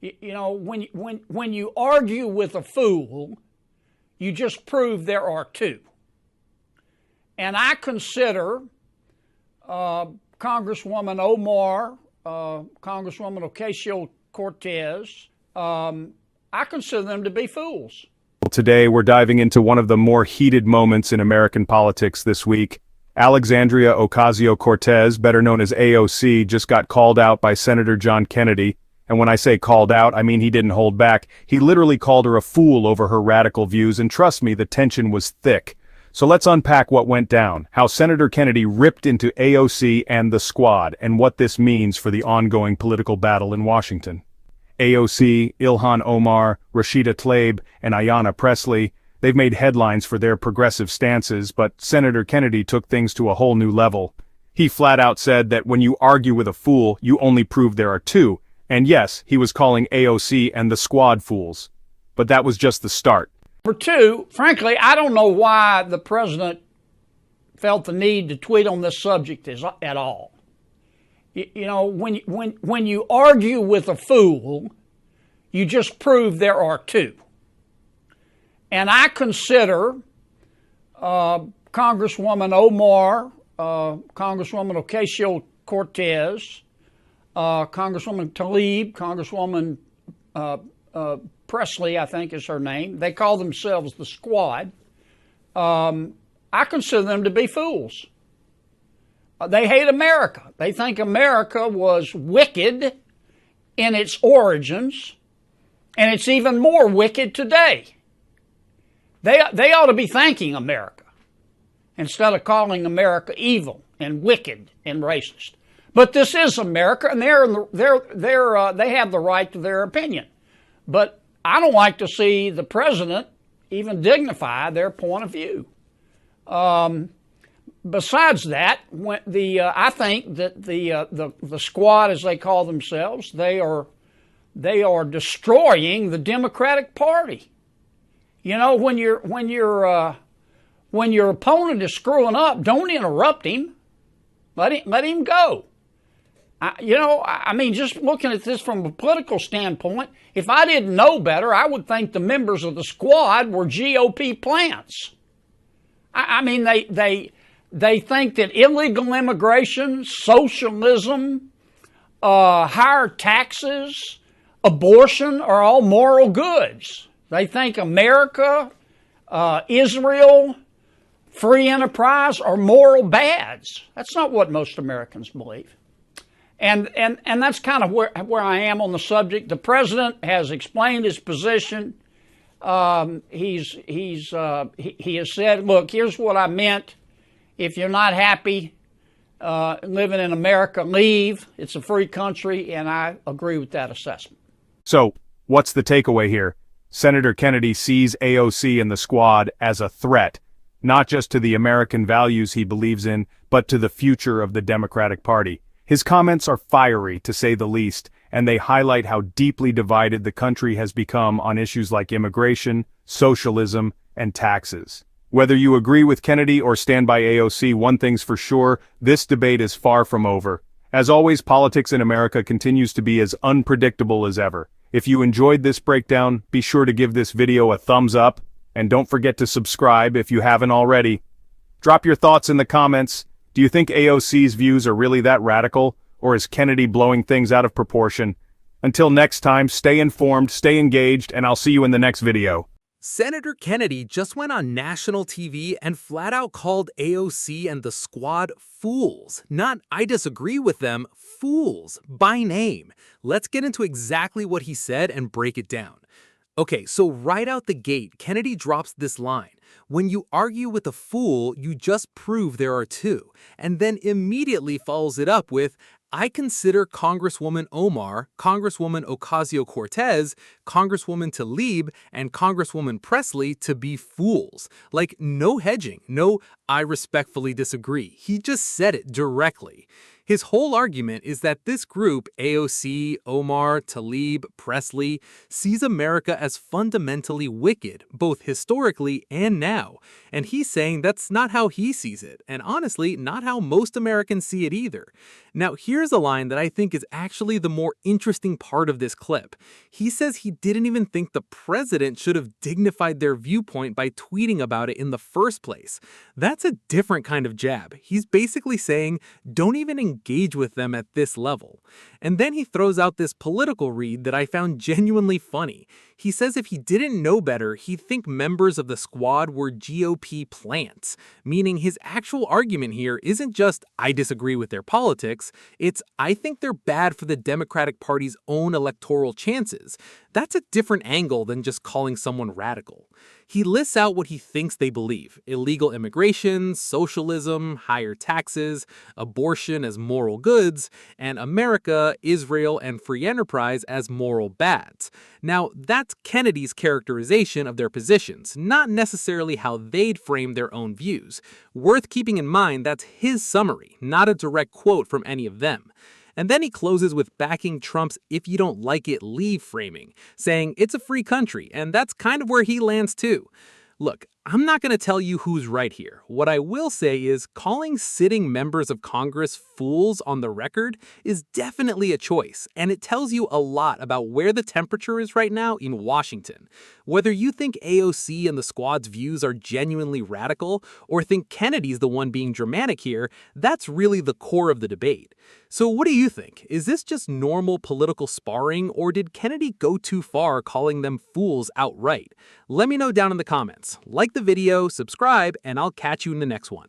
When you argue with a fool, you just prove there are two. And I consider Congresswoman Omar, Congresswoman Ocasio-Cortez, I consider them to be fools. Today, we're diving into one of the more heated moments in American politics this week. Alexandria Ocasio-Cortez, better known as AOC, just got called out by Senator John Kennedy. And when I say called out, I mean he didn't hold back. He literally called her a fool over her radical views, and trust me, the tension was thick. So let's unpack what went down, how Senator Kennedy ripped into AOC and the squad, and what this means for the ongoing political battle in Washington. AOC, Ilhan Omar, Rashida Tlaib, and Ayanna Pressley, they've made headlines for their progressive stances, but Senator Kennedy took things to a whole new level. He flat out said that when you argue with a fool, you only prove there are two. And yes, he was calling AOC and the squad fools. But that was just the start. Number two, frankly, I don't know why the president felt the need to tweet on this subject at all. When you argue with a fool, you just prove there are two. And I consider Congresswoman Omar, Congresswoman Ocasio-Cortez, Congresswoman Tlaib, Congresswoman Pressley, I think is her name. They call themselves the squad. I consider them to be fools. They hate America. They think America was wicked in its origins, and it's even more wicked today. They ought to be thanking America instead of calling America evil and wicked and racist. But this is America, and they have the right to their opinion. But I don't like to see the president even dignify their point of view. Besides that, I think that the squad, as they call themselves, they are destroying the Democratic Party. When your opponent is screwing up, don't interrupt him. Let him go. Just looking at this from a political standpoint, if I didn't know better, I would think the members of the squad were GOP plants. They think that illegal immigration, socialism, higher taxes, abortion are all moral goods. They think America, Israel, free enterprise are moral bads. That's not what most Americans believe. And that's kind of where I am on the subject. The president has explained his position. He has said, look, here's what I meant. If you're not happy living in America, leave. It's a free country, and I agree with that assessment. So, what's the takeaway here? Senator Kennedy sees AOC and the squad as a threat, not just to the American values he believes in, but to the future of the Democratic Party. His comments are fiery, to say the least, and they highlight how deeply divided the country has become on issues like immigration, socialism, and taxes. Whether you agree with Kennedy or stand by AOC, one thing's for sure, this debate is far from over. As always, politics in America continues to be as unpredictable as ever. If you enjoyed this breakdown, be sure to give this video a thumbs up, and don't forget to subscribe if you haven't already. Drop your thoughts in the comments. Do you think AOC's views are really that radical, or is Kennedy blowing things out of proportion? Until next time, stay informed, stay engaged, and I'll see you in the next video. Senator Kennedy just went on national TV and flat out called AOC and the squad fools. Not, I disagree with them, fools, by name. Let's get into exactly what he said and break it down. Okay, so right out the gate, Kennedy drops this line. When you argue with a fool, you just prove there are two, and then immediately follows it up with, I consider Congresswoman Omar, Congresswoman Ocasio-Cortez, Congresswoman Tlaib, and Congresswoman Pressley to be fools. Like, no hedging, no, I respectfully disagree. He just said it directly. His whole argument is that this group, AOC, Omar, Tlaib, Pressley, sees America as fundamentally wicked, both historically and now. And he's saying that's not how he sees it, and honestly, not how most Americans see it either. Now, here's a line that I think is actually the more interesting part of this clip. He says he didn't even think the president should have dignified their viewpoint by tweeting about it in the first place. That's a different kind of jab. He's basically saying, don't even engage with them at this level. And then he throws out this political read that I found genuinely funny. He says if he didn't know better, he'd think members of the squad were GOP plants, meaning his actual argument here isn't just, I disagree with their politics, it's, I think they're bad for the Democratic Party's own electoral chances. That's a different angle than just calling someone radical. He lists out what he thinks they believe: illegal immigration, socialism, higher taxes, abortion as moral goods, and America, Israel, and free enterprise as moral bads. Now, that's Kennedy's characterization of their positions, not necessarily how they'd frame their own views. Worth keeping in mind, that's his summary, not a direct quote from any of them. And then he closes with backing Trump's "if you don't like it, leave" framing, saying it's a free country, and that's kind of where he lands too. Look, I'm not going to tell you who's right here. What I will say is calling sitting members of Congress fools on the record is definitely a choice, and it tells you a lot about where the temperature is right now in Washington. Whether you think AOC and the squad's views are genuinely radical, or think Kennedy's the one being dramatic here, that's really the core of the debate. So what do you think? Is this just normal political sparring, or did Kennedy go too far calling them fools outright? Let me know down in the comments. Like the video, subscribe, and I'll catch you in the next one.